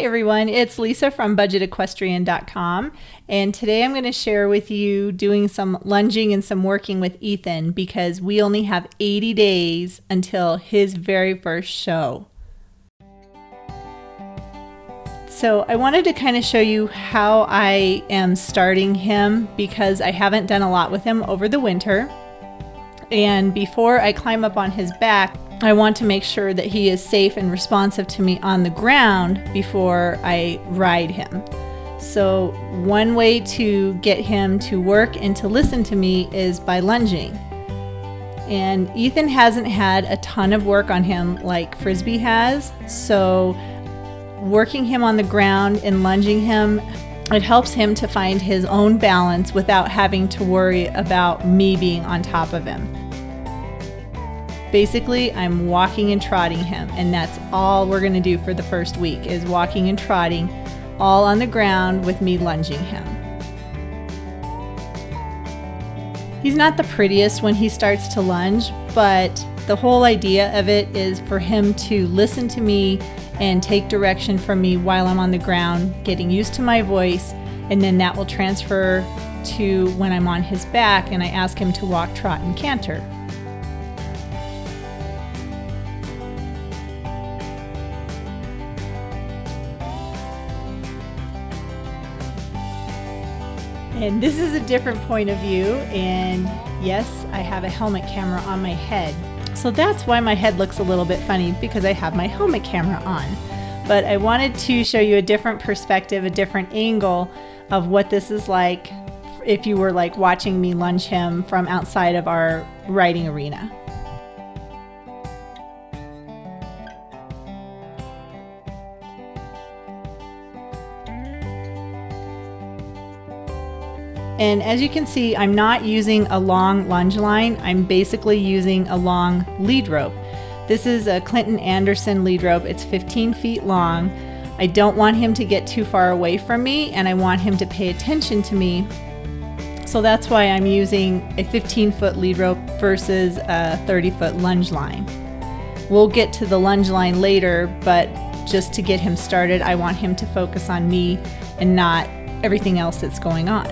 everyone, it's Lisa from budgetequestrian.com, and today I'm going to share with you doing some lunging and some working with Ethan because we only have 80 days until his very first show. So I wanted to kind of show you how I am starting him because I haven't done a lot with him over the winter, and before I climb up on his back, I want to make sure that he is safe and responsive to me on the ground before I ride him. So one way to get him to work and to listen to me is by lunging. And Ethan hasn't had a ton of work on him like Frisbee has, so working him on the ground and lunging him, it helps him to find his own balance without having to worry about me being on top of him. Basically, I'm walking and trotting him, and that's all we're going to do for the first week is walking and trotting, all on the ground with me lunging him. He's not the prettiest when he starts to lunge, but the whole idea of it is for him to listen to me and take direction from me while I'm on the ground, getting used to my voice, and then that will transfer to when I'm on his back and I ask him to walk, trot, and canter. And this is a different point of view, and yes, I have a helmet camera on my head. So that's why my head looks a little bit funny, because I have my helmet camera on. But I wanted to show you a different perspective, a different angle of what this is like if you were like watching me lunge him from outside of our riding arena. And as you can see, I'm not using a long lunge line. I'm basically using a long lead rope. This is a Clinton Anderson lead rope. It's 15 feet long. I don't want him to get too far away from me, and I want him to pay attention to me. So that's why I'm using a 15-foot lead rope versus a 30-foot lunge line. We'll get to the lunge line later, but just to get him started, I want him to focus on me and not everything else that's going on.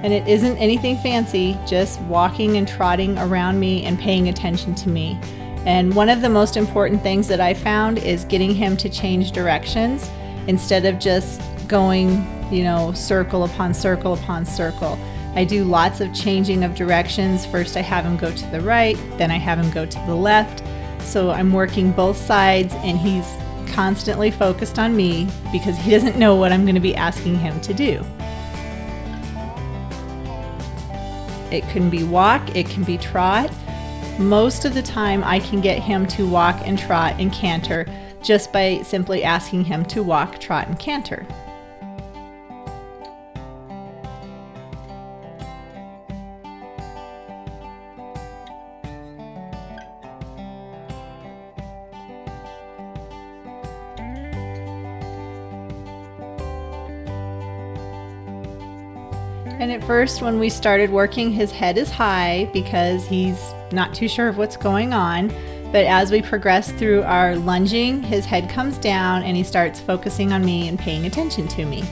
And it isn't anything fancy, just walking and trotting around me and paying attention to me. And one of the most important things that I found is getting him to change directions instead of just going, circle upon circle upon circle. I do lots of changing of directions. First I have him go to the right, then I have him go to the left. So I'm working both sides, and he's constantly focused on me because he doesn't know what I'm going to be asking him to do. It can be walk, it can be trot. Most of the time I can get him to walk and trot and canter just by simply asking him to walk, trot, and canter. And at first, when we started working, his head is high because he's not too sure of what's going on. But as we progress through our lunging, his head comes down and he starts focusing on me and paying attention to me.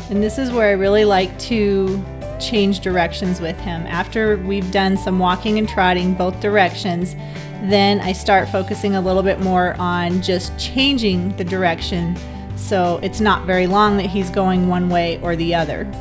And this is where I really like to change directions with him. After we've done some walking and trotting both directions, then I start focusing a little bit more on just changing the direction so it's not very long that he's going one way or the other.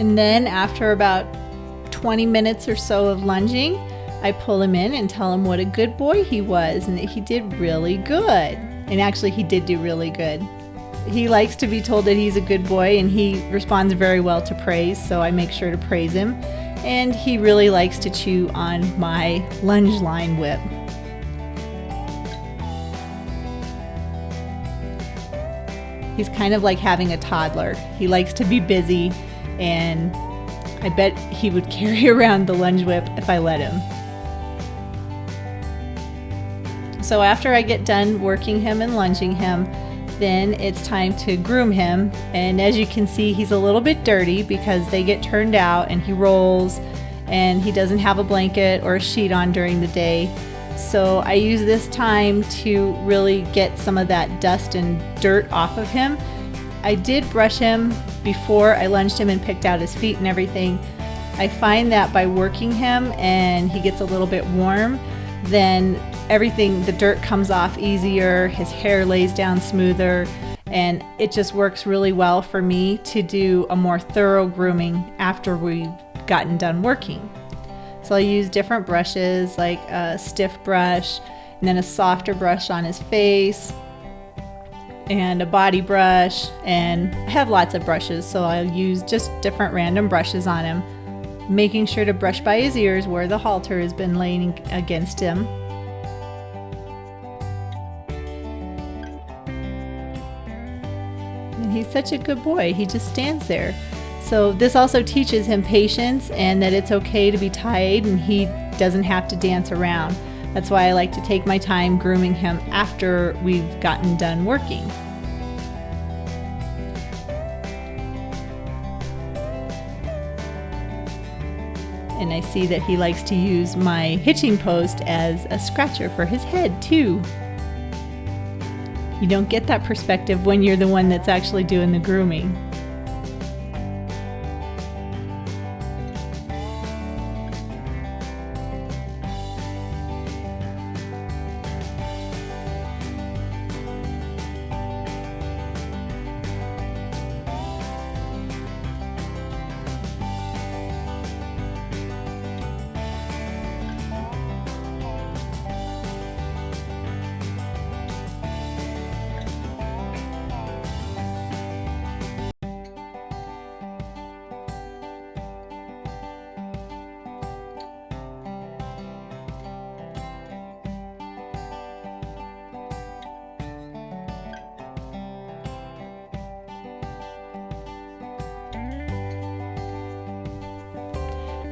And then after about 20 minutes or so of lunging, I pull him in and tell him what a good boy he was and that he did really good. And actually he did do really good. He likes to be told that he's a good boy, and he responds very well to praise, so I make sure to praise him. And he really likes to chew on my lunge line whip. He's kind of like having a toddler. He likes to be busy, and I bet he would carry around the lunge whip if I let him. So after I get done working him and lunging him, then it's time to groom him. And as you can see, he's a little bit dirty because they get turned out and he rolls and he doesn't have a blanket or a sheet on during the day. So I use this time to really get some of that dust and dirt off of him. I did brush him before I lunged him and picked out his feet and everything. I find that by working him and he gets a little bit warm, then everything, the dirt comes off easier, his hair lays down smoother, and it just works really well for me to do a more thorough grooming after we've gotten done working. So I use different brushes, like a stiff brush, and then a softer brush on his face, and a body brush, and I have lots of brushes, so I'll use just different random brushes on him, making sure to brush by his ears where the halter has been laying against him. And he's such a good boy, he just stands there. So this also teaches him patience and that it's okay to be tied and he doesn't have to dance around. That's why I like to take my time grooming him after we've gotten done working. And I see that he likes to use my hitching post as a scratcher for his head too. You don't get that perspective when you're the one that's actually doing the grooming.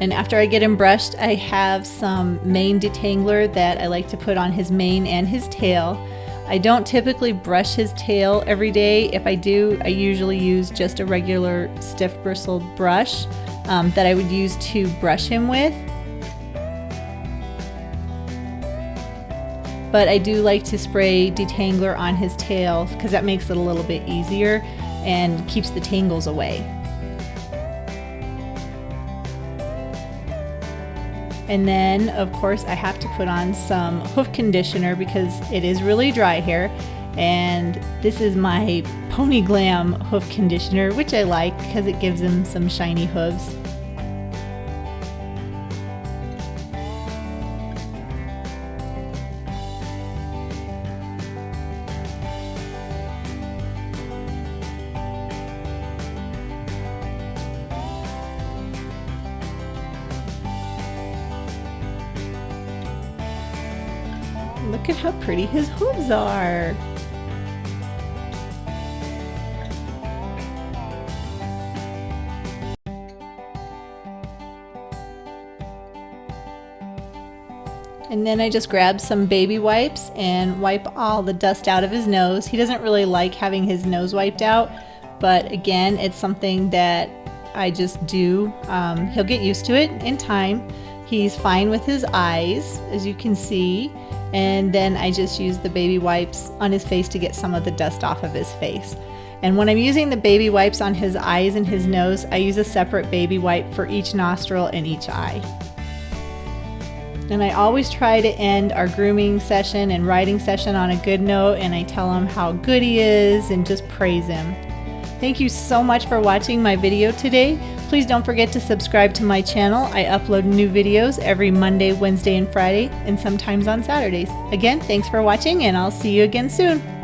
And after I get him brushed, I have some mane detangler that I like to put on his mane and his tail. I don't typically brush his tail every day. If I do, I usually use just a regular stiff bristled brush that I would use to brush him with. But I do like to spray detangler on his tail because that makes it a little bit easier and keeps the tangles away. And then, of course, I have to put on some hoof conditioner because it is really dry here. And this is my Pony Glam hoof conditioner, which I like because it gives him some shiny hooves. Look at how pretty his hooves are. And then I just grab some baby wipes and wipe all the dust out of his nose. He doesn't really like having his nose wiped out, but again, it's something that I just do. He'll get used to it in time. He's fine with his eyes, as you can see. And then I just use the baby wipes on his face to get some of the dust off of his face. And when I'm using the baby wipes on his eyes and his nose, I use a separate baby wipe for each nostril and each eye. And I always try to end our grooming session and riding session on a good note, and I tell him how good he is and just praise him. Thank you so much for watching my video today. Please don't forget to subscribe to my channel. I upload new videos every Monday, Wednesday, and Friday, and sometimes on Saturdays. Again, thanks for watching, and I'll see you again soon.